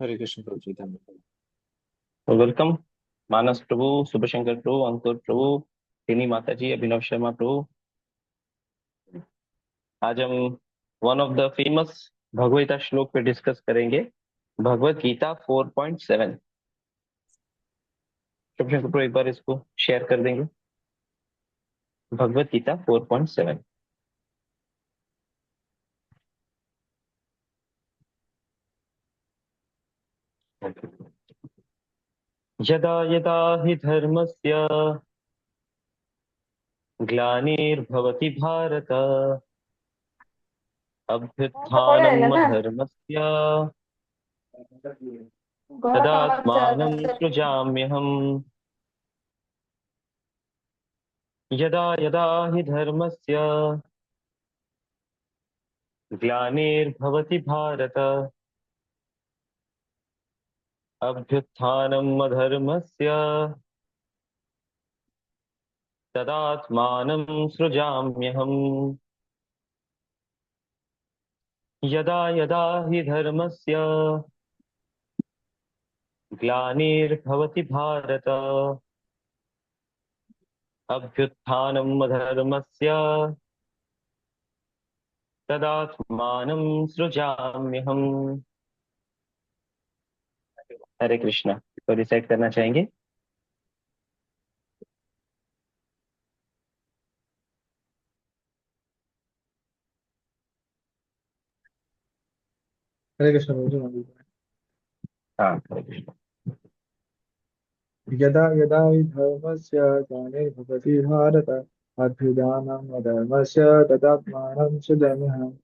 हरे कृष्ण प्रभु जी धन्यवाद। वेलकम। मानस प्रभु, शुभशंकर प्रभु, अंकुर प्रभु, टेनी माता जी, अभिनव शर्मा प्रभु। आज हम वन ऑफ द फेमस भगवत श्लोक पे डिस्कस करेंगे। भगवत गीता 4.7। शुभशंकर प्रभु एक बार इसको शेयर कर देंगे। भगवत गीता 4.7। यदा यदा हि धर्मस्य ग्लानिर्भवति भारत तो पढ़े है अभ्युत्थानम् ना। अधर्मस्य गौरव तदात्मानं सृजाम्यहम्। यदा यदा हि धर्मस्य ग्लानिर्भवति भारत अभ्युत्थानम् अधर्मस्य तदात्मानं सृजाम्यहम्। यदा यदा हि धर्मस्य ग्लानिर्भवति भारत अभ्युत्थानम् अधर्मस्य तदात्मानं सृजाम्यहम्। हरे कृष्णा। तो रिसाइट करना चाहेंगे। हरे कृष्ण प्रभु जी नमस्कार। हाँ, हरे कृष्णा। यदा यदा हि धर्मस्य ग्लानिर्भवति भारत अभ्युदानम् अधर्मस्य तदात्मानं सृजाम्यहम्।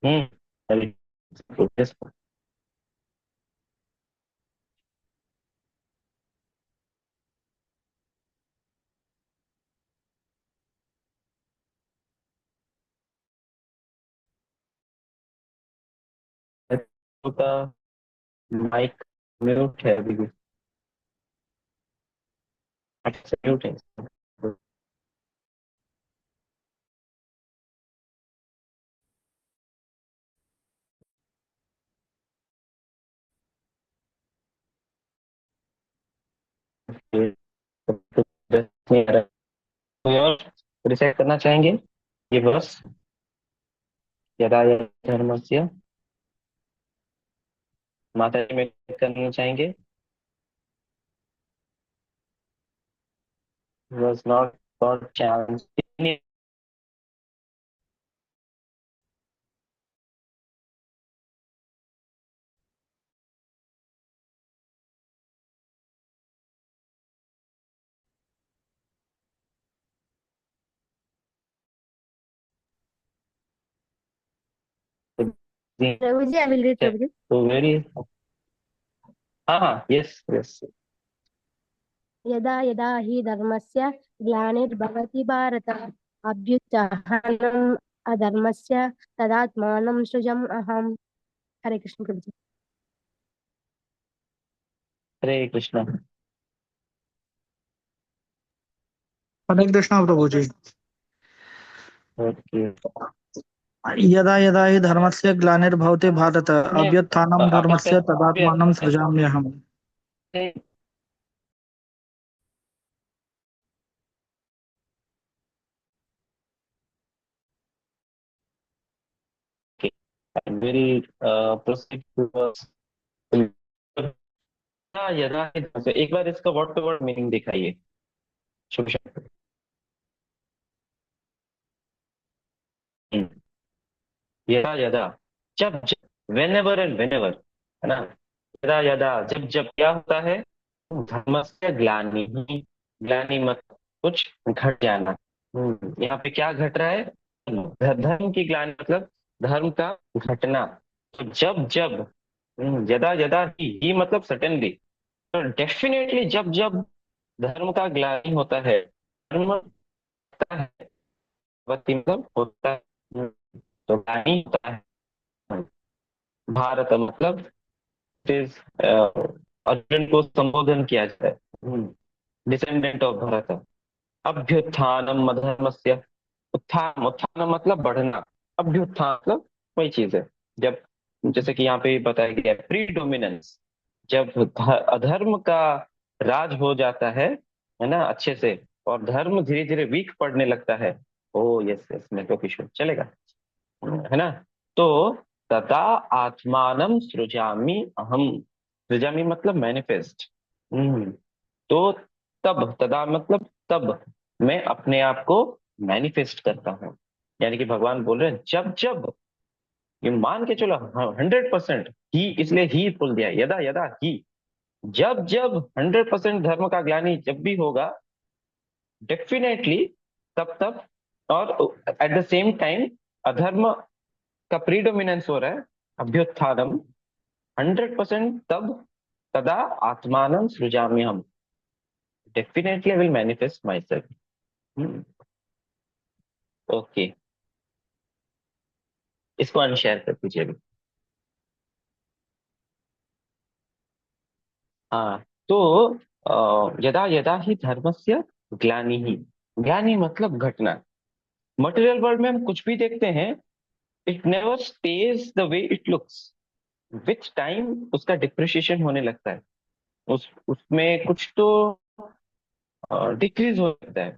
हम्म। हरे कृष्णा। का माइक म्यूट है अभी भी। अच्छा, म्यूट है। नहीं आ रहा। कोई और रिसाइट करना चाहेंगे ये बस। यदा यदा धर्मस्य माता जी में करना चाहेंगे। was not got chance। Prabhuji, I will read प्रभुजी। तो वेरी। हाँ हाँ, यस यस। यदा यदा हि धर्मस्य ग्लानिर्भवति भारत अभ्युत्थानम् अधर्मस्य तदात्मानं सृजम् अहम्। हरे कृष्ण प्रभुजी। हरे कृष्णा। हरे कृष्णा प्रभु जी। ओके। यदा यदा हि धर्मस्य ग्लानिर्भवति भारत अभ्युत्थानं आपस धर्मस्य तदात्मानं पे सृजाम्यहम्। Very proceed. यदा एक बार इसका वर्ड टू वर्ड मीनिंग दिखाइए। शुभ शब्द। यदा यदा, जब जब, when ever and when ever, है ना। यदा यदा, जब जब क्या होता है। धर्म से ग्लानि ही। ग्लानि मत कुछ घट जाना। यहाँ पे क्या घट रहा है। धर्म की ग्लानि मतलब धर्म का घटना। तो जब जब, यदा यदा ही मतलब सडनली। तो डेफिनेटली जब जब धर्म का ग्लानि होता है, धर्म होता है, मतलब होता है। तो ग्लानि होता है। भारत मतलब इस अर्जुन को संबोधन किया जाता है। Descendant of Bharat. अभ्युत्थानम अधर्मस्य, उत्थान उत्थान मतलब बढ़ना, अभ्युत्थान मतलब वही चीज है। जब, जैसे कि यहाँ पे बताया गया है, प्री डोमिनेंस, जब अधर्म का राज हो जाता है ना, अच्छे से, और धर्म धीरे धीरे वीक पड़ने लगता है। ओ यस यस, नेटवर्क इशू चलेगा, है ना। तो तदा आत्मानम सृजामि अहम, सृजामि मतलब मैनिफेस्ट। तो तब, तदा मतलब तब, मैं अपने आप को मैनिफेस्ट करता हूँ। यानी कि भगवान बोल रहे हैं, जब जब, ये मान के चलो 100%, ही इसलिए ही बोल दिया, यदा यदा ही, जब जब 100% धर्म का ग्लानि जब भी होगा, डेफिनेटली, तब तब, और एट द सेम टाइम अधर्म का प्रीडोमिनेंस हो रहा है, अभ्युत्थानम, 100% तब, तदा आत्मानं सृजाम्य हम, definitely I will manifest my self. Okay, इसको अनशेयर कर दीजिए अभी। हाँ, तो यदा यदा ही धर्मस्य ग्लानिः, ग्लानि मतलब घटना। मटेरियल वर्ल्ड में हम कुछ भी देखते हैं, it never stage the way it looks, with time उसका डिप्रिशिएशन होने लगता है, उस उसमें कुछ तो डिक्रीज हो जाता है,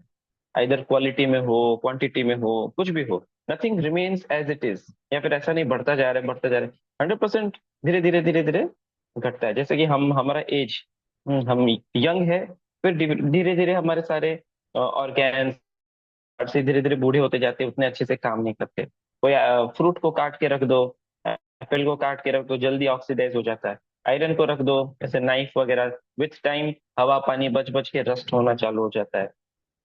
आइदर क्वालिटी में हो, क्वांटिटी में हो, कुछ भी हो, nothing remains as it is, या फिर ऐसा नहीं बढ़ता जा रहा है, बढ़ता जा रहा है, 100% धीरे धीरे धीरे धीरे घटता है। जैसे कि हम, हमारा एज, हम यंग है, फिर धीरे धीरे हमारे सारे ऑर्गेन्स से धीरे धीरे बूढ़े होते जाते हैं, उतने अच्छे से काम नहीं करते। कोई फ्रूट को काट के रख दो, एप्पल को काट के रख दो, जल्दी ऑक्सीडाइज हो जाता है। आयरन को रख दो, जैसे नाइफ वगैरह, विथ टाइम हवा पानी बच बच के रस्ट होना चालू हो जाता है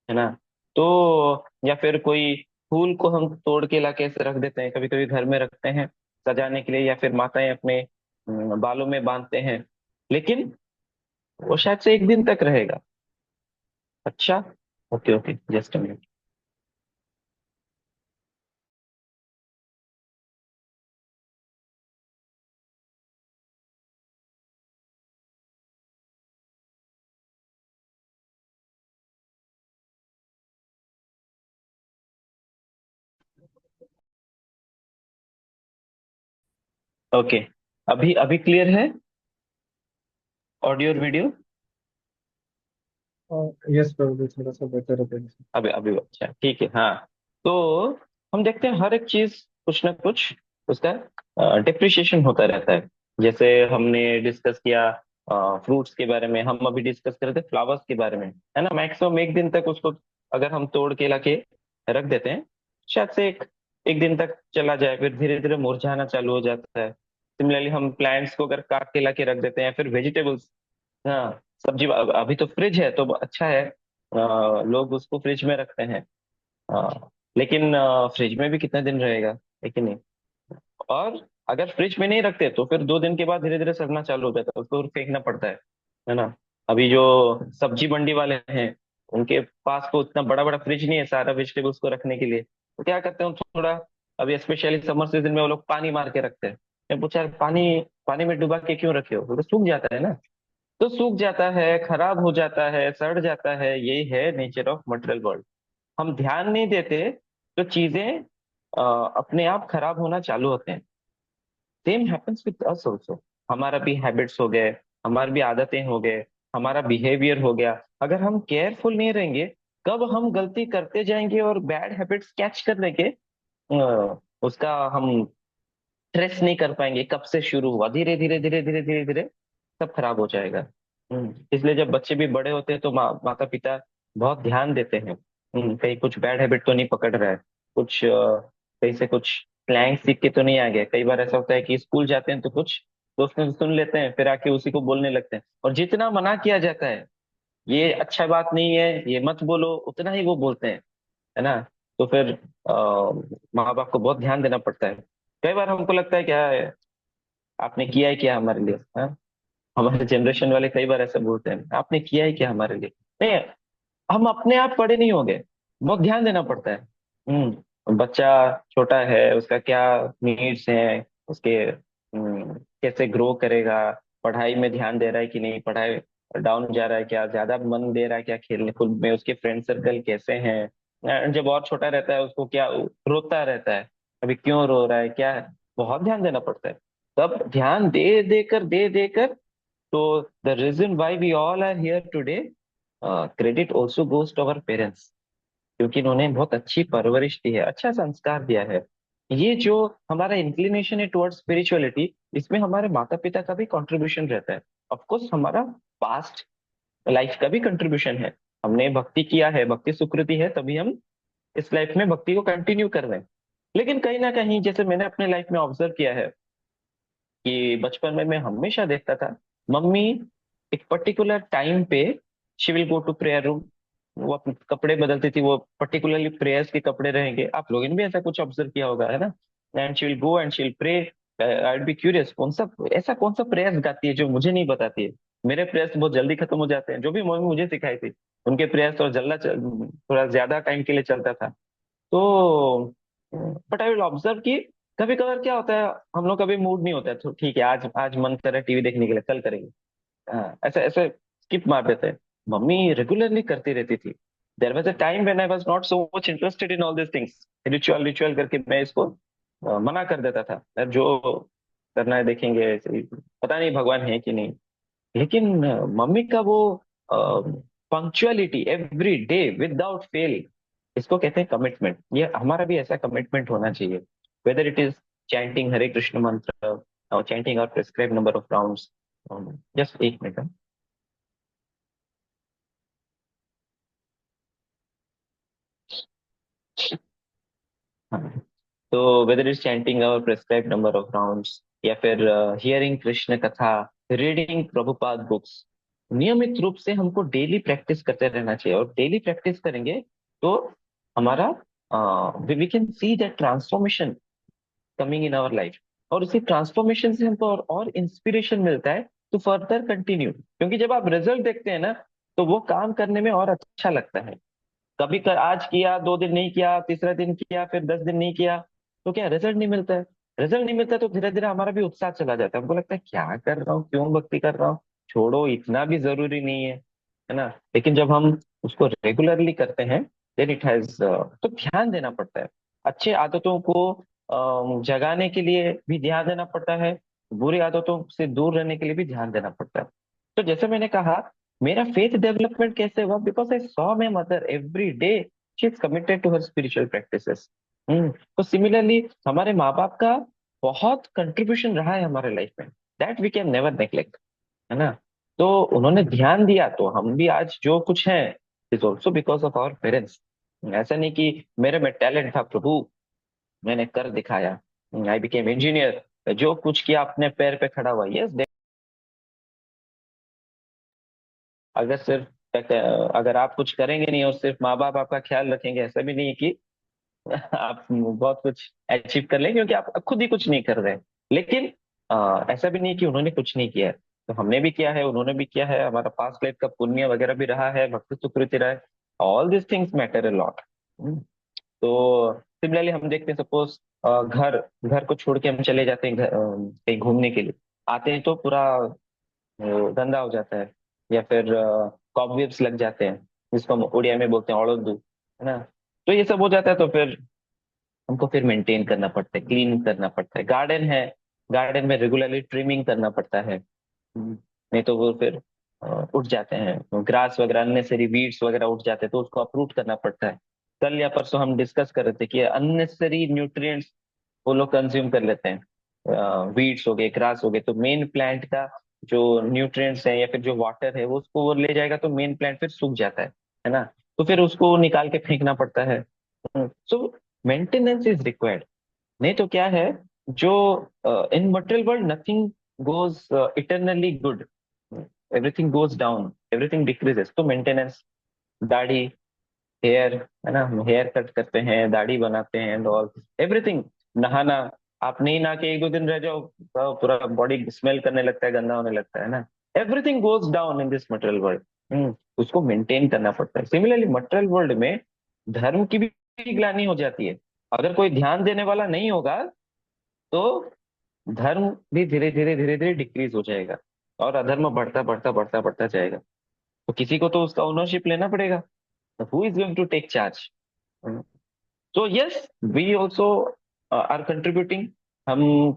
ना। तो या फिर कोई फूल को हम तोड़ के ला के ऐसे रख देते हैं, कभी कभी घर में रखते हैं सजाने के लिए, या फिर माताएं अपने बालों में बांधते हैं, लेकिन वो शायद से एक दिन तक रहेगा। अच्छा, okay okay, just a minute. Okay, अभी अभी क्लियर है ऑडियो और वीडियो? यस प्रभु जी, थोड़ा सा बेटर है। अभी अभी अच्छा, ठीक है, हाँ। तो हम देखते हैं हर एक चीज कुछ ना कुछ उसका डिप्रिशिएशन होता रहता है। जैसे हमने डिस्कस किया फ्रूट्स के बारे में, हम अभी डिस्कस कर रहे थे फ्लावर्स के बारे में, है ना। मैक्सिमम एक दिन तक उसको अगर हम तोड़ के लाके रख देते हैं, शायद से एक एक दिन तक चला जाए, फिर धीरे धीरे मुरझाना चालू हो जाता है। सिमिलरली हम प्लांट्स को अगर काट के लाके रख देते हैं, फिर वेजिटेबल्स, हाँ, सब्जी, अभी तो फ्रिज है तो अच्छा है, लोग उसको फ्रिज में रखते हैं, लेकिन फ्रिज में भी कितने दिन रहेगा, है कि नहीं। और अगर फ्रिज में नहीं रखते तो फिर 2 दिन के बाद धीरे धीरे सड़ना चालू हो जाता है, उसको फिर फेंकना पड़ता है ना। अभी जो सब्जी मंडी वाले हैं, उनके पास तो इतना बड़ा बड़ा फ्रिज नहीं है सारा वेजिटेबल्स को रखने के लिए, तो क्या करते हैं थोड़ा, अभी स्पेशली समर सीजन में वो लोग पानी मार के रखते हैं। मैं पूछा, "यार, पानी पानी में डुबा के क्यों रखे हो?" वो तो सूख जाता है ना। तो सूख जाता है, खराब हो जाता है, सड़ जाता है, यही है नेचर ऑफ मटेरियल वर्ल्ड। हम ध्यान नहीं देते तो चीजें अपने आप खराब होना चालू होते हैं। Same happens with us also, हमारा भी हैबिट्स हो गए, हमारी भी आदतें हो गए, हमारा बिहेवियर हो गया। अगर हम केयरफुल नहीं रहेंगे, कब हम गलती करते जाएंगे और बैड हैबिट्स कैच कर लेंगे, उसका हम ट्रेस नहीं कर पाएंगे, कब से शुरू हुआ, धीरे धीरे धीरे धीरे धीरे धीरे सब खराब हो जाएगा। इसलिए जब बच्चे भी बड़े होते हैं तो माता पिता बहुत ध्यान देते हैं, कहीं कुछ बैड हैबिट तो नहीं पकड़ रहा है, कुछ कहीं से कुछ स्लैंग सीख के तो नहीं आ गया। कई बार ऐसा होता है कि स्कूल जाते हैं तो कुछ दोस्तों से सुन लेते हैं, फिर आके उसी को बोलने लगते हैं, और जितना मना किया जाता है ये अच्छा बात नहीं है, ये मत बोलो, उतना ही वो बोलते हैं, है ना। तो फिर माँ बाप को बहुत ध्यान देना पड़ता है। कई बार हमको लगता है क्या है, आपने किया है क्या हमारे लिए, हाँ? हमारे जनरेशन वाले कई बार ऐसा बोलते हैं, आपने किया है क्या हमारे लिए। नहीं, हम अपने आप बड़े नहीं हो गए, बहुत ध्यान देना पड़ता है। बच्चा छोटा है, उसका क्या नीड्स हैं, उसके कैसे ग्रो करेगा, पढ़ाई में ध्यान दे रहा है कि नहीं, पढ़ाई डाउन जा रहा है क्या, ज्यादा मन दे रहा है क्या खेलने कूद में, उसके फ्रेंड सर्कल कैसे हैं, जब और छोटा रहता है उसको क्या रोता रहता है, अभी क्यों रो रहा है क्या है, बहुत ध्यान देना पड़ता है। तब ध्यान दे देकर तो the reason why we all are here today, credit also goes to our parents, क्योंकि इन्होंने बहुत अच्छी परवरिश दी है, अच्छा संस्कार दिया है। ये जो हमारा इंक्लिनेशन है टुवर्ड्स स्पिरिचुअलिटी, इसमें हमारे माता पिता का भी कंट्रीब्यूशन रहता है। ऑफ कोर्स हमारा पास्ट लाइफ का भी कंट्रीब्यूशन है, हमने भक्ति किया है, भक्ति सुकृति है, तभी हम इस लाइफ में भक्ति को कंटिन्यू कर रहे हैं। लेकिन कहीं ना कहीं जैसे मैंने अपने लाइफ में ऑब्जर्व किया है कि बचपन में मैं हमेशा देखता था मम्मी एक पर्टिकुलर टाइम पे she will go to prayer room, वो अपने कपड़े बदलती थी, वो पर्टिकुलरली प्रेयर्स के कपड़े रहेंगे, आप लोगों ने भी ऐसा कुछ ऑब्जर्व किया होगा, है ना। And she will go and she will pray. I will be curious कौन सा प्रेयर्स गाती है जो मुझे नहीं बताती है। मेरे प्रेयर्स बहुत जल्दी खत्म हो जाते हैं, जो भी मम्मी मुझे सिखाई थी, उनके प्रेयर्स थोड़ा ज्यादा टाइम के लिए चलता था। तो बट आई विल ऑब्जर्व कि कभी कभार क्या होता है, हम लोग कभी मूड नहीं होता है तो ठीक है, आज आज मन कर रहा है टीवी देखने के लिए, कल करेंगे, ऐसे ऐसे स्किप मार देते हैं। मम्मी रेगुलरली करती रहती थी। There was a time when I was not so much interested in all this things, ritual ritual करके मैं इसको मना कर देता था, यार जो करना है देखेंगे, ऐसे ही, पता नहीं भगवान है कि नहीं। लेकिन मम्मी का वो punctuality every day without fail, इसको कहते हैं कमिटमेंट। ये हमारा भी ऐसा कमिटमेंट होना चाहिए, वेदर इट इज चैंटिंग हरे कृष्ण मंत्र और चैंटिंग और prescribe number of rounds. Just एक मिनट। हाँ, तो वेदर इज चैंटिंग और प्रिस्क्राइब नंबर ऑफ राउंड्स, या फिर हियरिंग कृष्ण कथा, रीडिंग प्रभुपाद बुक्स, नियमित रूप से हमको डेली प्रैक्टिस करते रहना चाहिए। और डेली प्रैक्टिस करेंगे तो हमारा we can see that transformation coming in our life. और उसी ट्रांसफॉर्मेशन से हमको और इंस्पिरेशन मिलता है टू फर्दर कंटिन्यू, क्योंकि जब आप रिजल्ट देखते हैं ना, तो वो काम करने में और अच्छा लगता है। आज किया, 2 दिन नहीं किया, तीसरा दिन किया, फिर 10 दिन नहीं किया, तो क्या रिजल्ट नहीं मिलता है। रिजल्ट नहीं मिलता है तो धीरे धीरे हमारा भी उत्साह चला जाता है, हमको लगता है क्या कर रहा हूँ, क्यों भक्ति कर रहा हूँ, छोड़ो, इतना भी जरूरी नहीं है ना। लेकिन जब हम उसको रेगुलरली करते हैं, देन इट हैज, तो ध्यान देना पड़ता है। अच्छे आदतों को जगाने के लिए भी ध्यान देना पड़ता है, बुरी आदतों से दूर रहने के लिए भी ध्यान देना पड़ता है। तो जैसे मैंने कहा, मेरा फेथ डेवलपमेंट कैसे हुआ, because I saw my mother every day she is committed to her spiritual practices. तो सिमिलरली हमारे माँ बाप का बहुत कंट्रीब्यूशन रहा है हमारे लाइफ में, that we can never neglect, है ना। तो उन्होंने ध्यान दिया तो हम भी आज जो कुछ हैं, is also because of our parents. ऐसा नहीं कि मेरे में टैलेंट था प्रभु, मैंने कर दिखाया, आई बिकेम इंजीनियर, जो कुछ किया अपने पैर पे खड़ा हुआ, यस। अगर सिर्फ अगर आप कुछ करेंगे नहीं और सिर्फ माँ बाप आपका ख्याल रखेंगे, ऐसा भी नहीं है कि आप बहुत कुछ अचीव कर लेंगे, क्योंकि आप खुद ही कुछ नहीं कर रहे हैं। लेकिन ऐसा भी नहीं कि उन्होंने कुछ नहीं किया है, तो हमने भी किया है, उन्होंने भी किया है, हमारा पास्ट लाइफ का पुण्य वगैरह भी रहा है, भक्ति सुकृति रहा है। All this things matter a lot. तो सिमिलरली हम देखते हैं, सपोज घर घर को छोड़ के हम चले जाते हैं कहीं घूमने के लिए, आते हैं तो पूरा गंदा हो जाता है, या फिर कॉबवेब्स लग जाते हैं, जिसको हम उड़िया में बोलते हैं ओड़ोदू, है ना। तो ये सब हो जाता है, तो फिर हमको फिर मेंटेन करना पड़ता है, क्लीन करना पड़ता है। गार्डन है, गार्डन में रेगुलरली ट्रिमिंग करना पड़ता है। नहीं तो वो फिर उठ जाते हैं, ग्रास वगैरह अननेसेसरी वीड्स वगैरह उठ जाते हैं, तो उसको अप्रूट करना पड़ता है। कल या परसों हम डिस्कस कर रहे थे कि अननेसेसरी न्यूट्रिएंट्स वो लोग कंज्यूम कर लेते हैं, वीड्स हो गए, ग्रास हो गए, तो मेन प्लांट का जो न्यूट्रिएंट्स है या फिर जो वाटर है वो उसको वो ले जाएगा, तो मेन प्लांट फिर सूख जाता है ना। तो फिर उसको निकाल के फेंकना पड़ता है। So maintenance is required. नहीं तो क्या है, जो in material world nothing goes eternally good, everything goes down, everything decreases. तो मेंटेनेंस, दाढ़ी, हेयर, है ना, हम हेयर कट करते हैं, दाढ़ी बनाते हैं एंड ऑल, एवरीथिंग, नहाना, आप नहीं नहा के 1-2 दिन रह जाओ तो पूरा बॉडी स्मेल करने लगता है, गंदा होने लगता है ना। Everything goes down in this material world, उसको मेंटेन करना पड़ता है। सिमिलरली मटेरियल वर्ल्ड में धर्म की भी ग्लानि हो जाती है। अगर कोई ध्यान देने वाला नहीं होगा तो धर्म भी धीरे धीरे डिक्रीज हो जाएगा। और अधर्म बढ़ता बढ़ता बढ़ता बढ़ता जाएगा। तो किसी को तो उसका ओनरशिप लेना पड़ेगा। Who is going to take charge? तो yes, we also are contributing. हम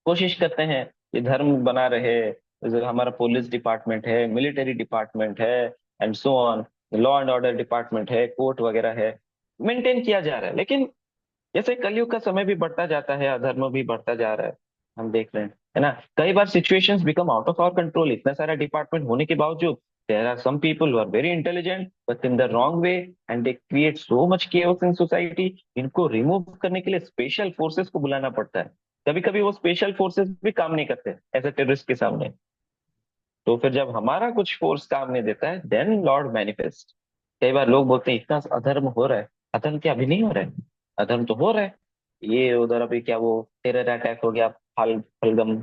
कोशिश करते हैं कि धर्म बना रहे। जैसे हमारा पुलिस डिपार्टमेंट है, मिलिट्री डिपार्टमेंट है, and so on, law and order department है, कोर्ट वगैरह है, मेंटेन किया जा रहा है। लेकिन जैसे कलयुग का समय भी बढ़ता जाता है, अधर्म भी बढ़ता जा रहा है, हम देख रहे हैं, है ना। कई बार situations become out of our control. इतना सारा डिपार्टमेंट होने के बावजूद there are some people who are very intelligent but in the wrong way, and they create so much chaos in society. इनको रिमूव करने के लिए स्पेशल फोर्सेस को बुलाना पड़ता है। कभी कभी वो स्पेशल फोर्सेस भी काम नहीं करते ऐसे टेररिस्ट के सामने। तो फिर जब हमारा कुछ फोर्स काम नहीं देता है, देन लॉर्ड मैनिफेस्ट। कई बार लोग बोलते हैं इतना अधर्म हो रहा है। अधर्म क्या अभी नहीं हो रहा है? अधर्म तो हो रहा है। ये उधर अभी क्या वो टेरर अटैक हो गया, फलगम,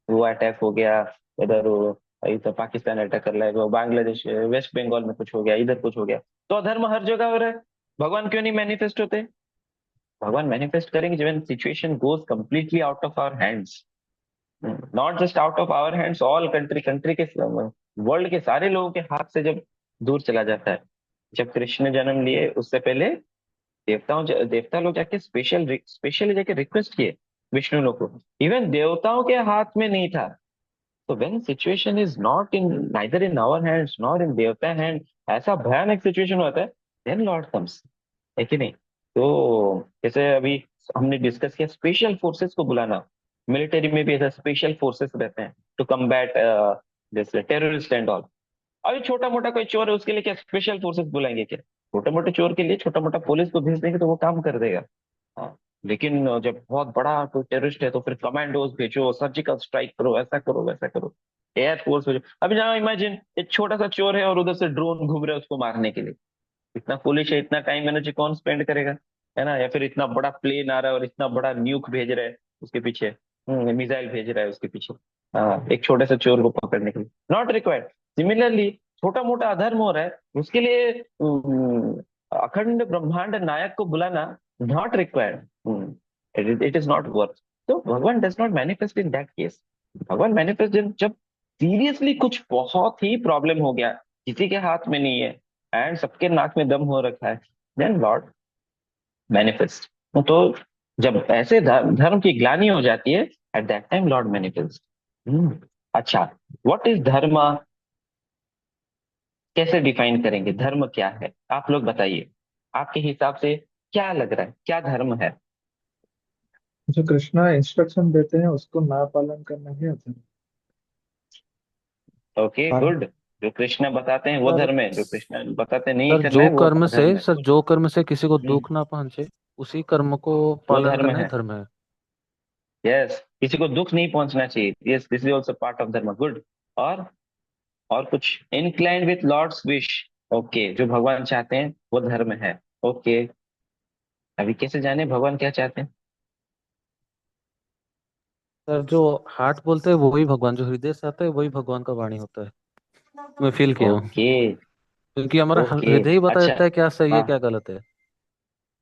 वो अटैक हो गया। इधर वो इधर पाकिस्तान अटैक कर रहा है, वो बांग्लादेश वेस्ट बंगाल में कुछ हो गया, इधर कुछ हो गया। तो अधर्म हर जगह हो रहा है। भगवान क्यों नहीं मैनिफेस्ट होते? भगवान मैनिफेस्ट करेंगे जब situation goes completely out of our hands. Not just out of our hands, all country के वर्ल्ड के सारे लोगों के हाथ से जब दूर चला जाता है। जब कृष्ण जन्म लिए उससे पहले देवता लोग जाके स्पेशली जाके रिक्वेस्ट किए विष्णु लोग को। इवन देवताओं के हाथ में नहीं था। तो when situation is not in neither in our hands nor in देवता हैंड, ऐसा भयानक सिचुएशन होता है, देन लॉर्ड कम्स, है कि नहीं। तो जैसे अभी हमने डिस्कस किया स्पेशल फोर्सेस को बुलाना। मिलिट्री में भी ऐसा स्पेशल फोर्सेस रहते हैं टू कम्बैट जैसे टेररिस्ट एंड ऑल। अभी छोटा मोटा कोई चोर है, उसके लिए क्या स्पेशल फोर्सेस बुलाएंगे क्या? छोटे मोटे चोर के लिए छोटा मोटा पुलिस को भेज देंगे तो वो काम कर देगा। हाँ। लेकिन जब बहुत बड़ा कोई टेररिस्ट है तो फिर कमांडोज भेजो, सर्जिकल स्ट्राइक करो, ऐसा करो वैसा करो, एयरफोर्स भेजो। अभी जहाँ इमेजिन एक छोटा सा चोर है और उधर से ड्रोन घूम रहे हैं उसको मारने के लिए। इतना फुलिश है, इतना टाइम एनर्जी कौन स्पेंड करेगा? है ना। या फिर इतना बड़ा प्लेन आ रहा है और इतना बड़ा न्यूक भेज रहा है उसके पीछे, मिसाइल भेज रहा है उसके पीछे, हाँ, एक छोटे से चोर को पकड़ने के लिए, नॉट रिक्वायर्ड। सिमिलरली छोटा मोटा अधर्म हो रहा है उसके लिए अखंड ब्रह्मांड नायक को बुलाना not required. It is not worth. तो भगवान does not manifest in that case. भगवान मैनिफेस्ट जब सीरियसली कुछ बहुत ही प्रॉब्लम हो गया, किसी के हाथ में नहीं है, एंड सबके नाक में दम हो रखा है, देन लॉर्ड मैनिफेस्ट। तो जब ऐसे धर्म की ग्लानि हो जाती है, at that time Lord manifest. अच्छा, व्हाट इज धर्म? कैसे डिफाइन करेंगे धर्म क्या है? आप लोग बताइए, आपके हिसाब से क्या लग रहा है, क्या धर्म है? जो कृष्णा इंस्ट्रक्शन देते हैं उसको ना पालन करना ही अधर्म। ओके, हाँ। गुड। जो कृष्ण बताते हैं वो सर धर्म है, जो कृष्ण बताते नहीं सर करना जो है वो कर्म से अधर्म है। सर जो कर्म से किसी को हम्म, दुख ना पहुंचे उसी कर्म को वो पालन धर्म करना ही है। धर्म है। यस, किसी को दुख नहीं पहुंचना चाहिए। Yes, this is also part of dharma, good. और और कुछ inclined with Lord's wish. Okay, जो भगवान चाहते हैं वो धर्म है। ओके, अभी कैसे जाने भगवान क्या चाहते हैं? सर जो हार्ट बोलते हैं वही भगवान, जो हृदय से आता है वही भगवान का वाणी होता है। मैं फील किया हूँ ओके। क्योंकि हमारा ओके। हृदय ही बता अच्छा। देता है क्या सही है हाँ। क्या गलत है।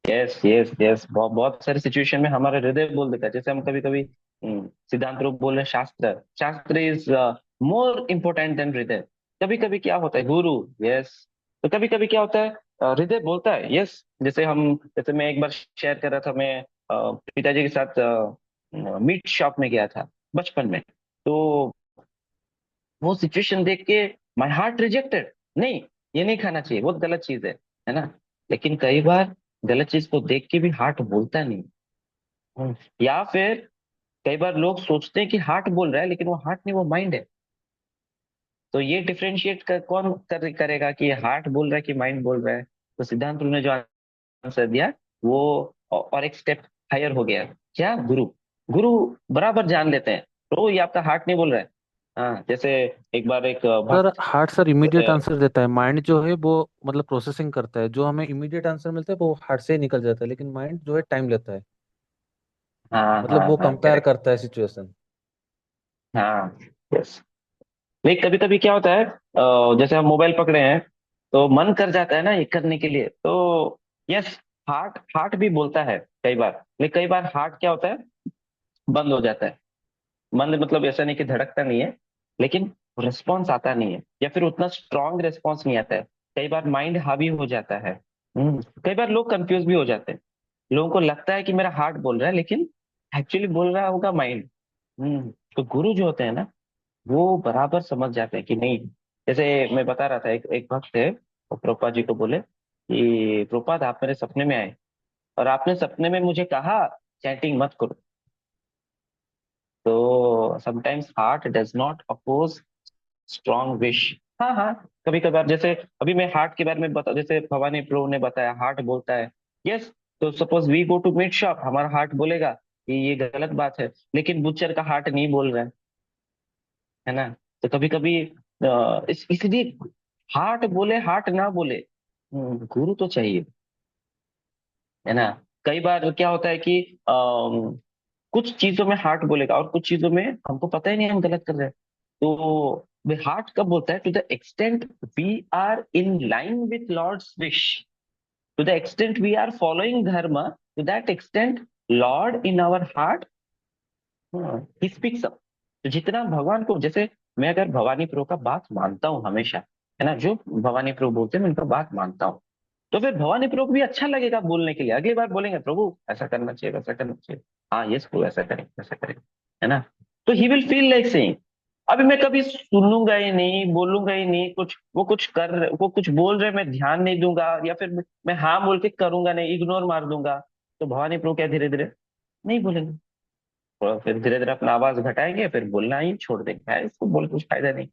यस यस यस, बहुत बहुत सारी सिचुएशन में हमारा हृदय बोल देता है। जैसे हम कभी कभी सिद्धांत रूप बोल रहे हैं, शास्त्र शास्त्र इज मोर इम्पोर्टेंट देन हृदय। कभी कभी क्या होता है, गुरु। यस। तो कभी कभी क्या होता है, हृदय बोलता है यस। जैसे मैं एक बार शेयर कर रहा था, मैं पिताजी के साथ मीट शॉप में गया था बचपन में। तो वो सिचुएशन देख के माय हार्ट रिजेक्टेड, नहीं, ये नहीं खाना चाहिए, बहुत गलत चीज है ना। लेकिन कई बार गलत चीज को देख के भी हार्ट बोलता नहीं। या फिर कई बार लोग सोचते हैं कि हार्ट बोल रहा है, लेकिन वो हार्ट नहीं, वो माइंड है। तो ये डिफरेंशिएट करेगा कि हार्ट बोल रहा है कि माइंड बोल रहा है? तो सिद्धांत ने जो आंसर दिया वो और एक स्टेप हायर हो गया। क्या? गुरु। गुरु बराबर जान लेते हैं तो ये आपका हार्ट नहीं बोल रहा है। हाँ, जैसे एक बार एक सर भक्त, हार्ट सर इमीडिएट आंसर देता है, माइंड जो है वो मतलब प्रोसेसिंग करता है, जो हमें इमीडिएट आंसर मिलता है वो हार्ट से ही निकल जाता है, लेकिन माइंड जो है टाइम लेता है। हाँ मतलब हाँ वो हाँ, कंपेयर करेक्ट। करता है सिचुएशन। हाँ। यस। लेकिन कभी कभी क्या होता है, जैसे हम मोबाइल पकड़े हैं तो मन कर जाता है ना ये करने के लिए, तो यस, हार्ट हार्ट भी बोलता है कई बार। लेकिन कई बार हार्ट क्या होता है, बंद हो जाता है। मन मतलब ऐसा नहीं कि धड़कता नहीं है, लेकिन रिस्पॉन्स आता नहीं है, या फिर उतना स्ट्रांग रिस्पॉन्स नहीं आता है। कई बार माइंड हावी हो जाता है। कई बार लोग कंफ्यूज भी हो जाते हैं। लोगों को लगता है कि मेरा हार्ट बोल रहा है, लेकिन एक्चुअली बोल रहा होगा माइंड। तो गुरु जो होते हैं ना, वो बराबर समझ जाते हैं कि नहीं। जैसे मैं बता रहा था, एक एक भक्त है, वो प्रभुपाद जी को बोले कि प्रभुपाद आप मेरे सपने में आए, और आपने सपने में मुझे कहा चैंटिंग मत करो। तो sometimes heart does not oppose strong wish. हाँ हाँ, कभी कभार जैसे अभी मैं हार्ट के बारे में बता, जैसे भवानी प्रो ने बताया हार्ट बोलता है। यस। तो suppose we go to meat shop, हमारा हार्ट बोलेगा कि ये गलत बात है, लेकिन बुच्चर का हार्ट नहीं बोल रहा है ना। तो कभी कभी इसलिए हार्ट बोले हार्ट ना बोले, गुरु तो चाहिए, है ना। कई बार क्या होता है कि कुछ चीजों में हार्ट बोलेगा और कुछ चीजों में हमको पता ही नहीं हम गलत कर रहे हैं। तो हार्ट कब बोलता है? To the extent we are in line with Lord's wish, to the extent we are following dharma, to that extent Lord in our heart he speaks up. तो जितना भगवान को, जैसे मैं अगर भवानी प्रो का बात मानता हूँ हमेशा, है ना, जो भवानी प्रो बोलते हैं मैं उनका बात मानता हूँ, तो फिर भवानी प्रभु को भी अच्छा लगेगा बोलने के लिए। अगली बार बोलेंगे प्रभु ऐसा करना चाहिए, वैसा करना चाहिए, हाँ यस प्रभु ऐसा करें वैसा करें, है ना। तो he will feel like saying. अभी मैं कभी सुनूंगा ही नहीं, बोलूंगा ही नहीं कुछ, वो कुछ बोल रहे मैं ध्यान नहीं दूंगा, या फिर मैं हाँ बोल के करूंगा नहीं, इग्नोर मार दूंगा। तो भवानी प्रभु क्या धीरे धीरे नहीं बोलेंगे, और फिर धीरे धीरे अपना आवाज घटाएंगे, फिर बोलना ही छोड़ देंगे, है इसको बोल के कुछ फायदा नहीं।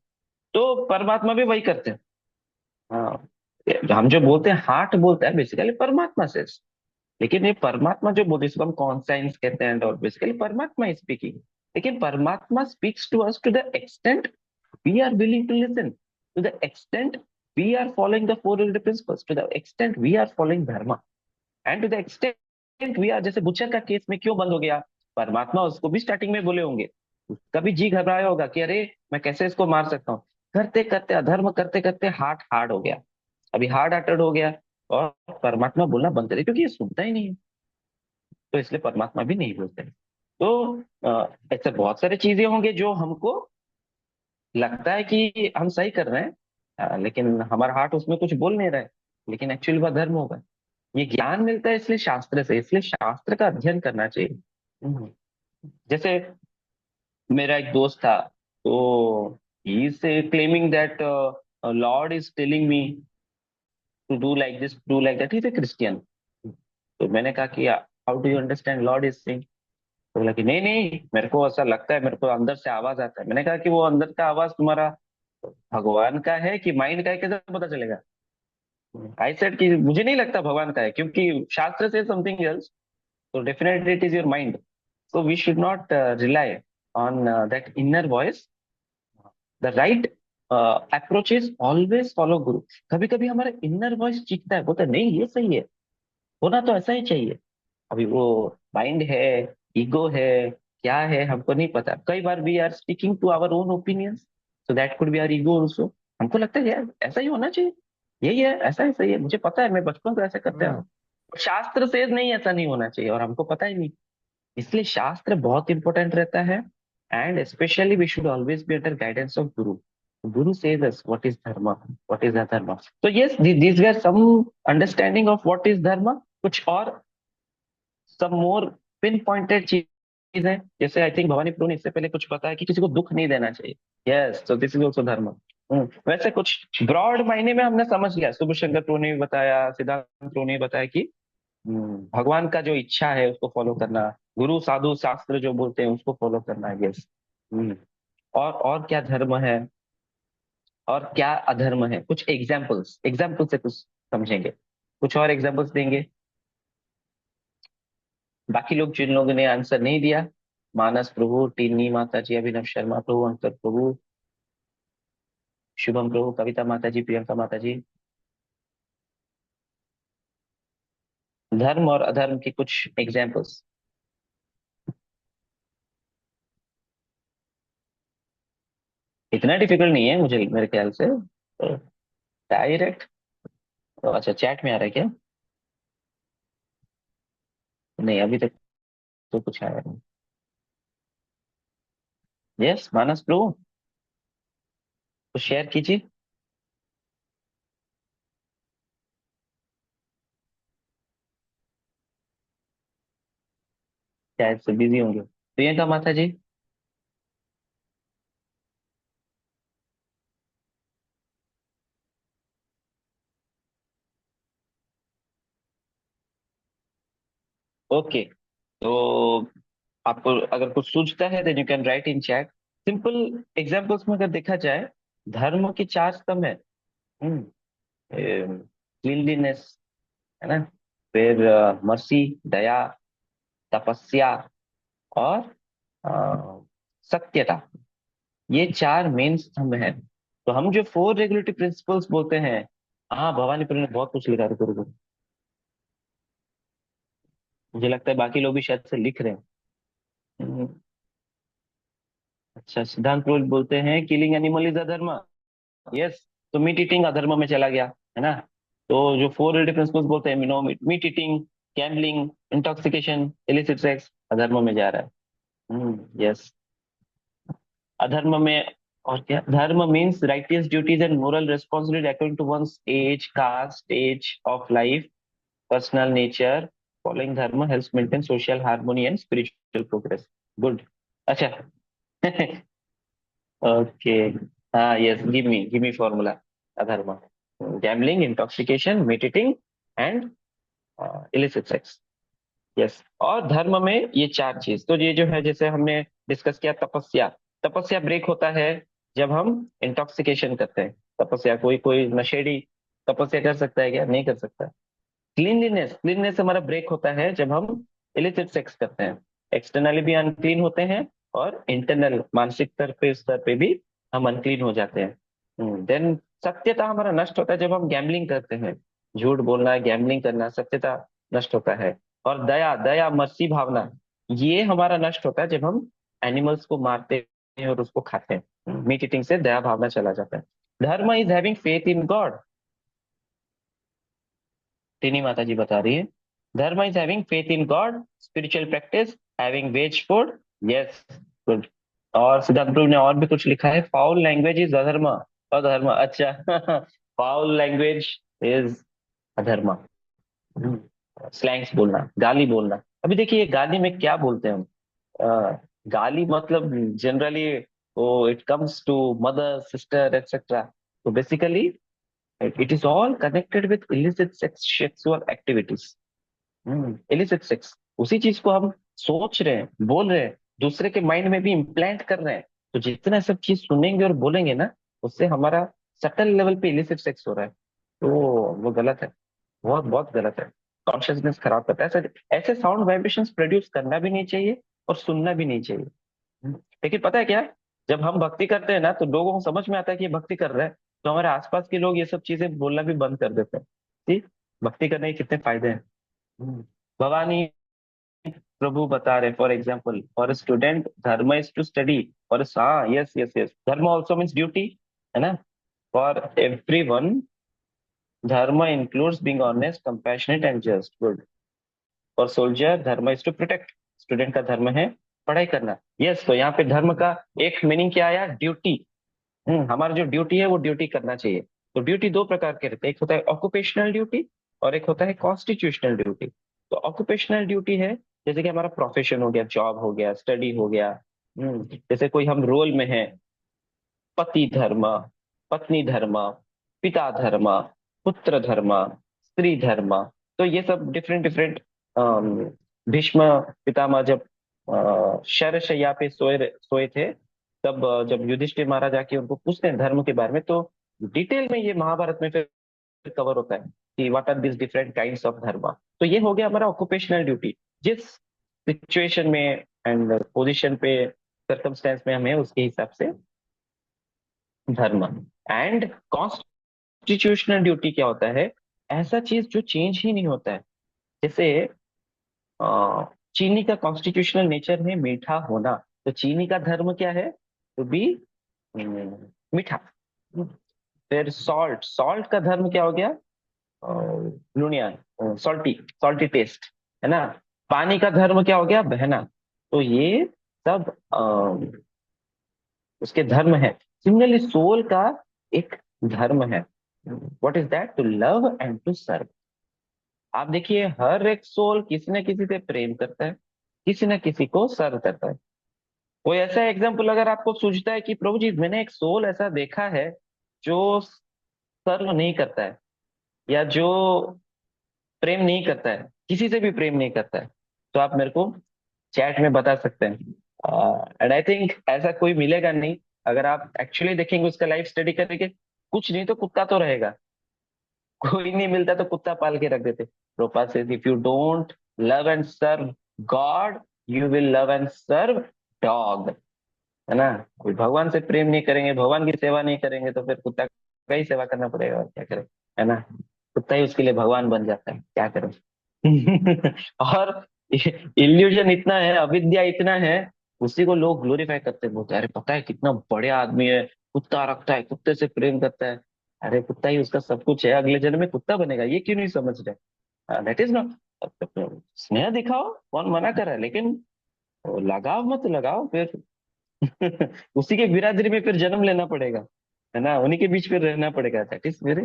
तो परमात्मा भी वही करते हैं। हाँ, हम जो बोलते हैं हार्ट बोलता है, बेसिकली परमात्मा से। लेकिन ये परमात्मा जो बोलते हैं, इसको हम कॉन्साइंस कहते हैं, और बेसिकली परमात्मा स्पीकिंग। लेकिन परमात्मा speaks to us to the extent we are willing to listen, to the extent we are following the four principles, to the extent we are following dharma, and to the extent we are, जैसे butcher का case में क्यों बंद हो गया? परमात्मा उसको भी स्टार्टिंग में बोले होंगे, उसका भी जी घबराया होगा कि अरे मैं कैसे इसको मार सकता हूँ। करते करते अधर्म करते करते हार्ट हार्ड हो गया, अभी हार्ड हार्टेड हो गया, और परमात्मा बोलना बंद करे, क्योंकि ये सुनता ही नहीं है। तो इसलिए परमात्मा भी नहीं बोलते हैं। तो ऐसे बहुत सारी चीजें होंगे जो हमको लगता है कि हम सही कर रहे हैं, लेकिन हमारा हार्ट उसमें कुछ बोल नहीं रहा है, लेकिन एक्चुअली वह धर्म होगा। ये ज्ञान मिलता है इसलिए शास्त्र से, इसलिए शास्त्र का अध्ययन करना चाहिए। जैसे मेरा एक दोस्त था, तो he is claiming that lord is telling me to do like this, do like that, is a Christian. तो मैंने कहा कि how do you understand lord is saying? तो बोला कि नहीं नहीं, मेरे को ऐसा लगता है, मेरे को अंदर से आवाज आता है। मैंने कहा कि वो अंदर का आवाज तुम्हारा भगवान का है कि माइंड का है, कैसे पता चलेगा? आई सेड कि मुझे नहीं लगता भगवान का है, क्योंकि शास्त्र से something else, so definitely it is your mind. So we should not rely on that inner voice. The right approach is always follow guru. कभी कभी हमारा inner voice चीखता है, बोलता है नहीं ये सही है, होना तो ऐसा ही चाहिए। अभी वो माइंड है, ईगो है, क्या है हमको नहीं पता। कई बार we are speaking to our own opinions, so that could be our ego also. हमको लगता है यार ऐसा ही होना चाहिए, यही है, ऐसा ही सही है, मुझे पता है, मैं बचपन से ऐसा करते हम्म। हैं। शास्त्र से नहीं ऐसा नहीं होना चाहिए, और हमको पता ही नहीं। इसलिए शास्त्र बहुत इंपॉर्टेंट रहता है, and specially we should always be under guidance of guru. Guru says us what is dharma, what is adharma. तो yes, these are some understanding of what is dharma. कुछ और सब मोर पिन पॉइंटेड चीज है, जैसे आई थिंक भवानी प्रो ने इससे पहले कुछ बताया कि किसी को दुख नहीं देना चाहिए। यस, तो दिस इज ऑल्सो धर्म। वैसे कुछ ब्रॉड मायने में हमने समझ लिया, शुभ शंकर प्रो ने भी बताया, सिद्धांत प्रो ने भी बताया कि भगवान का जो इच्छा है उसको फॉलो करना, गुरु साधु शास्त्र जो बोलते हैं उसको फॉलो करना। यस। और क्या धर्म है और क्या अधर्म है, कुछ एग्जाम्पल्स, एग्जाम्पल से कुछ समझेंगे, कुछ और एग्जाम्पल्स देंगे। बाकी लोग जिन लोगों ने आंसर नहीं दिया, मानस प्रभु, टीनी माता जी, अभिनव शर्मा प्रभु, अंकर प्रभु, शुभम प्रभु, कविता माता जी, प्रियंका माता जी, धर्म और अधर्म की कुछ एग्जाम्पल्स। इतना डिफिकल्ट नहीं है मुझे, मेरे ख्याल से डायरेक्ट। अच्छा, चैट में आ रहा है क्या? नहीं, अभी तक तो कुछ आया नहीं। यस मानस ब्रो, तो शेयर कीजिए। शायद से बिजी होंगे। प्रियंका माता जी। ओके, तो आपको अगर कुछ सूझता है then you can write in chat. Simple examples में अगर देखा जाए, धर्म की चार स्तंभ है। क्लीनलीनेस, है ना, फिर मर्सी, दया, तपस्या, और अ, सत्यता। ये चार मेन स्तंभ हैं। तो हम जो फोर रेगुलेटरी प्रिंसिपल्स बोलते हैं, हाँ भवानीपुरी ने बहुत कुछ लिखा, रुको रुको, मुझे लगता है बाकी लोग भी शायद से लिख रहे हैं। हम्म, अच्छा, सिद्धांत रोज बोलते हैं किलिंग एनिमल इज अधर्म। यस, तो मीट ईटिंग अधर्म में चला गया, है ना। तो जो फोर रेगुलेटरी प्रिंसिपल्स बोलते हैं, no meat eating, gambling, intoxication, illicit sex, अधर्म में जा रहा है। यस, अधर्म में। और क्या, dharma means righteous duties and moral responsibility according to one's age, caste, age of life, personal nature. Following dharma helps maintain social harmony and spiritual progress. Good. अच्छा। ओके, हाँ yes, give me formula. Adharma, gambling, intoxication, meat eating, and illicit sex. Yes, और धर्म में ये चार चीज, तो ये जो है, जैसे हमने डिस्कस किया, तपस्या। तपस्या ब्रेक होता है जब हम इंटॉक्सिकेशन करते हैं। तपस्या, कोई कोई नशेड़ी तपस्या कर सकता है क्या? नहीं कर सकता। क्लीनलीनेस, क्लीननेस हमारा ब्रेक होता है जब हम इलिसिट सेक्स करते हैं। एक्सटर्नली भी अनक्लीन होते हैं, और इंटरनल मानसिक स्तर पे भी हम अनक्लीन हो जाते हैं। देन सत्यता हमारा नष्ट होता है जब हम गैम्बलिंग करते हैं। झूठ बोलना, गैम्बलिंग करना, सत्यता नष्ट होता है। और दया, दया मर्सी भावना, ये हमारा नष्ट होता है जब हम एनिमल्स को मारते हैं और उसको खाते हैं। मीट ईटिंग से दया भावना चला जाता है। Dharma is having faith in God. टीनी माता जी बता रही है, dharma is having faith in God, spiritual practice, having veg food. Yes, good. और सिद्धांत प्रभु ने और भी कुछ लिखा है, फाउल लैंग्वेज इज अधर्म। अधर्म, अच्छा। फाउल लैंग्वेज इज अधर्म। स्लैंग्स बोलना, गाली बोलना। अभी देखिए, गाली में क्या बोलते हैं हम? गाली मतलब जनरली वो it comes to mother, sister, etcetera. तो basically it is all connected with illicit sexual activities। illicit sex, उसी चीज को हम सोच रहे हैं, बोल रहे हैं, दूसरे के माइंड में भी इम्प्लांट कर रहे हैं। तो जितना सब चीज सुनेंगे और बोलेंगे ना, उससे हमारा सटल लेवल पे illicit sex हो रहा है। तो वो गलत है, बहुत बहुत गलत है। कॉन्शियसनेस खराब करता है। ऐसे ऐसे साउंड वाइब्रेशंस प्रोड्यूस करना भी नहीं चाहिए, और सुनना भी नहीं चाहिए। लेकिन पता है क्या, जब हम भक्ति करते हैं ना, तो लोगों को समझ में आता है कि ये भक्ति कर रहे हैं, तो हमारे आसपास के लोग ये सब चीजें बोलना भी बंद कर देते हैं। ठीक, भक्ति करने के कितने फायदे हैं। भवानी प्रभु बता रहे, फॉर एग्जाम्पल, फॉर स्टूडेंट धर्म इज टू स्टडी। और हाँ, यस यस यस, धर्म ऑल्सो मीन्स ड्यूटी, है ना। फॉर एवरी वन, धर्म includes being honest, compassionate and just. Good. For soldier, धर्म इज टू प्रोटेक्ट। स्टूडेंट का धर्म है पढ़ाई करना। यस, तो यहाँ पे धर्म का एक मीनिंग क्या आया? ड्यूटी। हमारा जो ड्यूटी है वो ड्यूटी करना चाहिए। तो ड्यूटी दो प्रकार के रहते हैं, एक होता है ऑक्युपेशनल ड्यूटी, और एक होता है कॉन्स्टिट्यूशनल ड्यूटी। तो ऑक्युपेशनल ड्यूटी है जैसे कि हमारा प्रोफेशन हो गया, जॉब हो गया, स्टडी हो गया। जैसे कोई हम रोल में है, पति धर्म, पत्नी धर्म, पिता धर्म, पुत्र धर्म, स्त्री धर्म। तो ये सब डिफरेंट डिफरेंट। भीष्म पितामह जब शरशय्या पे सोए थे, तब जब युधिष्ठिर महाराज आके उनको पूछते हैं धर्म के बारे में, तो डिटेल में ये महाभारत में फिर कवर होता है कि what are this different kinds of dharma. तो ये हो गया हमारा ऑक्युपेशनल ड्यूटी। जिस सिचुएशन में एंड पोजीशन पे, सर्कमस्टेंस में हमें, उसके हिसाब से धर्म। एंड कॉन्स्टिट्यूशनल ड्यूटी क्या होता है? ऐसा चीज जो चेंज ही नहीं होता है। जैसे चीनी का कॉन्स्टिट्यूशनल नेचर है मीठा होना, तो चीनी का धर्म क्या है? टू बी मीठा। फिर सॉल्ट, सॉल्ट का धर्म क्या हो गया? लुनिया, सॉल्टी, सॉल्टी टेस्ट, है ना। पानी का धर्म क्या हो गया? बहना। तो ये सब उसके धर्म है। सिमिलरली सोल का एक धर्म है। What is that? To love and to serve. आप देखिए हर एक सोल किसी न किसी से प्रेम करता है, किसी न किसी को सर्व करता है। कोई ऐसा एग्जाम्पल अगर आपको सूझता है कि प्रभु जी मैंने एक सोल ऐसा देखा है जो सर्व नहीं करता है, या जो प्रेम नहीं करता है, किसी से भी प्रेम नहीं करता है, तो आप मेरे को चैट में बता सकते हैं। एंड आई थिंक ऐसा कोई मिलेगा नहीं। अगर आप एक्चुअली देखेंगे उसका लाइफ स्टडी करेंगे, कुछ नहीं तो कुत्ता तो रहेगा। कोई नहीं मिलता तो कुत्ता पाल के रख देते। Prabhupada says if you don't love and serve God, you will love and serve dog. है ना? कोई भगवान से प्रेम नहीं करेंगे, भगवान की सेवा नहीं करेंगे, तो फिर कुत्ता का ही सेवा करना पड़ेगा, और क्या करें। है ना? कुत्ता ही उसके लिए भगवान बन जाता है, क्या करें। और इल्यूजन इतना है, अविद्या इतना है, उसी को लोग ग्लोरीफाई करते हैं, बोलते हैं, अरे पता है कितना बढ़िया आदमी है, कुत्ता रखता है, कुत्ते से प्रेम करता है। अरे कुत्ता ही उसका सब कुछ है, अगले जन्म में कुत्ता बनेगा, ये क्यों नहीं समझ रहे? That is not. स्नेह दिखाओ, कौन मना कर रहा है, लेकिन लगाव मत लगाओ फिर। उसी के बिरादरी में फिर जन्म लेना पड़ेगा। है ना? उन्हीं के बीच फिर रहना पड़ेगा। दैट इज वेरी,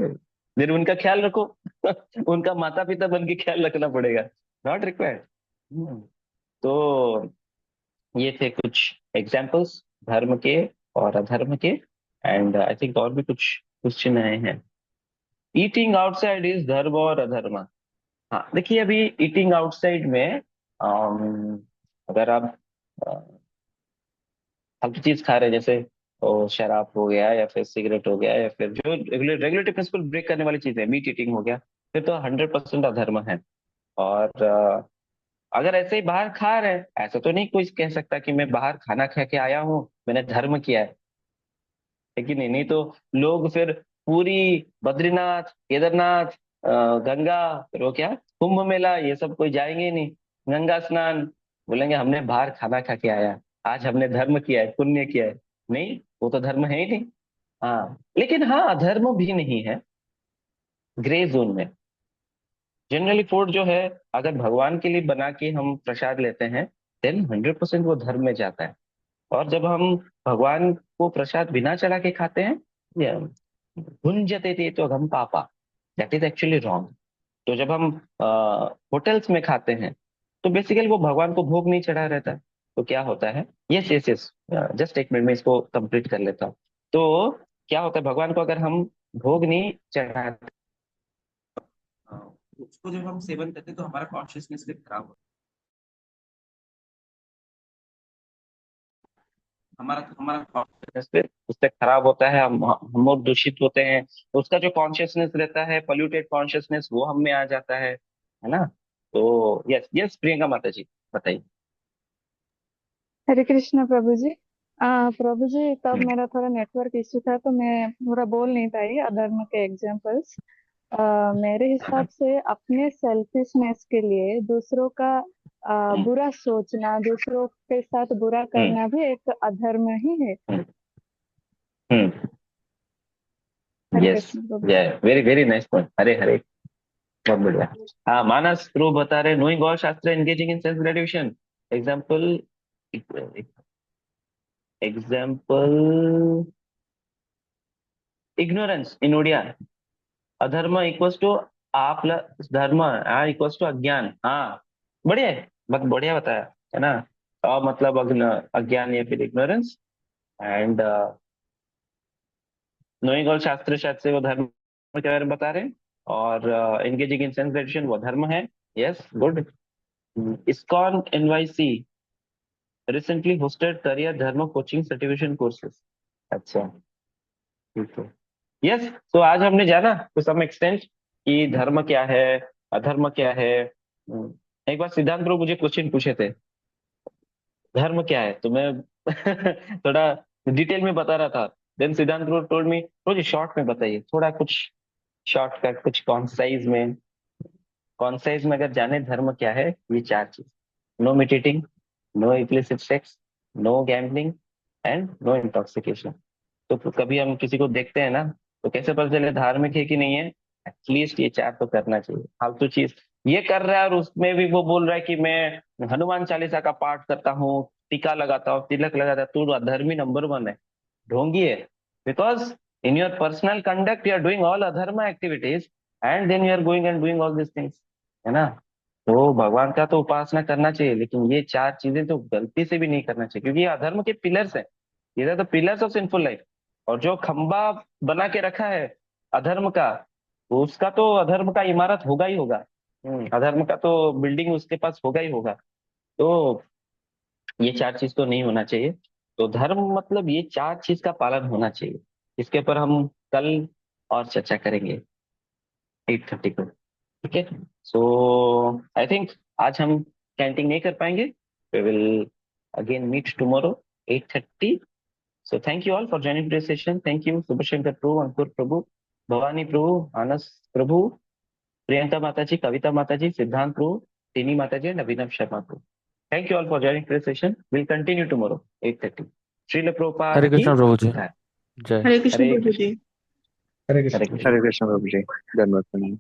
फिर उनका ख्याल रखो। उनका माता पिता बन के ख्याल रखना पड़ेगा। Not required. तो ये थे कुछ एग्जाम्पल्स धर्म के और अधर्म के। एंड आई थिंक और भी कुछ क्वेश्चन आए हैं। ईटिंग आउटसाइड इज धर्म और अधर्म। हाँ देखिए, अभी ईटिंग आउटसाइड में अगर आप फालतू चीज खा रहे हैं, जैसे शराब हो गया, या फिर सिगरेट हो गया, या फिर जो रेगुलेटरी प्रिंसिपल ब्रेक करने वाली चीजें, मीट ईटिंग हो गया, फिर तो 100% अधर्म है। और अगर ऐसे ही बाहर खा रहे हैं, ऐसा तो नहीं कोई कह सकता कि मैं बाहर खाना खा के आया हूँ, मैंने धर्म किया है कि नहीं? नहीं तो लोग फिर पूरी, बद्रीनाथ, केदारनाथ, गंगा, फिर वो क्या, कुंभ मेला, ये सब कोई जाएंगे ही नहीं। गंगा स्नान, बोलेंगे हमने बाहर खाना खा के आया, आज हमने धर्म किया है, पुण्य किया है। नहीं, वो तो धर्म है ही नहीं। हाँ, लेकिन हाँ अधर्म भी नहीं है, ग्रे जोन में। जनरली फूड जो है, अगर भगवान के लिए बना के हम प्रसाद लेते हैं, देन 100% वो धर्म में जाता है। और जब हम भगवान को प्रसाद बिना चढ़ा के खाते हैं, या भुंजते थे तो हम पापा, दैट इज एक्चुअली रॉन्ग। तो जब हम होटल्स में खाते हैं, तो बेसिकली वो भगवान को भोग नहीं चढ़ा रहता। तो क्या होता है, यस यस यस, जस्ट एक मिनट में इसको कंप्लीट कर लेता हूँ। तो क्या होता है, भगवान को अगर हम भोग नहीं चढ़ाते, उसको जब हम सेवन करते हैं, तो हमारा कॉन्शियसनेस खराब, हमारा हमारा कॉन्शियसनेस फिर उससे खराब होता है, हम और दूषित होते हैं। तो उसका जो कॉन्शियसनेस रहता है, पोल्यूटेड कॉन्शियसनेस, वो हम में आ जाता है ना? तो यस यस, प्रियंका माता जी बताइए। हरे कृष्ण प्रभु जी। प्रभु जी, तब हम्म, मेरा थोड़ा नेटवर्क इश्यू था तो मैं पूरा बोल नहीं पाई अधर्म के एग्जाम्पल्स। मेरे हिसाब से अपने सेल्फिशनेस के लिए दूसरों का हम्म, बुरा सोचना, दूसरों के साथ बुरा हम्म, करना भी एक अधर्म ही है। हम्म, हम्म, हरे यस, कृष्ण प्रभु जी। जय, very very nice point, Hare Hare, बहुत बढ़िया। हाँ, मानस प्रो बता रहे, नोइंग गॉड शास्त्र engaging in self gratification. Example, example, ignorance इन ओडिया। अधर्म इक्वल्स टू आ प्लस धर्म, आ इक्वल्स टू अज्ञान। हाँ, बढ़िया है, बहुत बढ़िया बताया। है ना? मतलब अज्ञान या फिर इग्नोरेंस। एंड नोइंग ऑल शास्त्र, शायद से वो धर्म के बारे में बता रहे हैं। और एंगेजिंग इन सेंस ग्रेटिफिकेशन वो धर्म है। Yes, good. ISKCON NYC recently hosted career धर्म कोचिंग सर्टिफिकेशन कोर्सेज। अच्छा, ठीक है। यस, तो आज हमने जाना टू सम एक्सटेंट कि धर्म क्या है, अधर्म क्या है। एक बार सिद्धांत प्रभु मुझे क्वेश्चन पूछे थे, धर्म क्या है, तो मैं थोड़ा डिटेल में बता रहा था। देन सिद्धांत प्रभु टोल्ड मी, प्रभु जी शॉर्ट में बताइए, थोड़ा कुछ शॉर्ट का, कुछ कॉन्साइज में। कॉन्साइज में अगर जाने धर्म क्या है, ये चार चीज: no meat eating, no illicit sex, no gambling, and no intoxication. तो कभी हम किसी को देखते हैं ना, तो कैसे पता चले धार्मिक है कि नहीं है? एटलीस्ट ये चार तो करना चाहिए। फालतू चीज ये कर रहा है, और उसमें भी वो बोल रहा है कि मैं हनुमान चालीसा का पाठ करता हूँ, टीका लगाता हूँ, तिलक लगाता हूँ, तो अधर्मी नंबर 1 है। ढोंगी है, because in your personal conduct you are doing all adharma activities and then you are going and doing all this things, है ना। तो भगवान का तो उपासना करना चाहिए, लेकिन ये चार चीजें तो गलती से भी नहीं करना चाहिए, क्योंकि ये अधर्म के पिलर्स है। ये are the pillars of sinful life. और जो खंबा बना के रखा है अधर्म का, तो उसका तो अधर्म का इमारत होगा ही होगा। अधर्म का तो बिल्डिंग उसके पास होगा ही होगा। तो ये चार चीज तो नहीं होना चाहिए। तो धर्म मतलब ये चार चीज का पालन होना चाहिए। इसके ऊपर हम कल और चर्चा करेंगे 8:30 को, ठीक है। सो आई थिंक आज हम कैंटिंग नहीं कर पाएंगे। We will again meet tomorrow 8:30। So thank you all for joining today's session. Thank you, Subhashankar Prabhu, Ankur Prabhu, Bhavani Prabhu, Anas Prabhu, Priyanka Mataji, Kavita Mataji, Siddhant Prabhu, Tini Mataji, and Abhinav Sharma Prabhu. Thank you all for joining today's session. We'll continue tomorrow, 8:30. Srila Prabhupada हरे की कृष्ण प्रभु जी, जय। जय। हरे कृष्ण हरे प्रभु कृष्ण। जी। हरे कृष्ण। हरे कृष्ण। हरे कृष्ण प्रभु जी, धन्यवाद।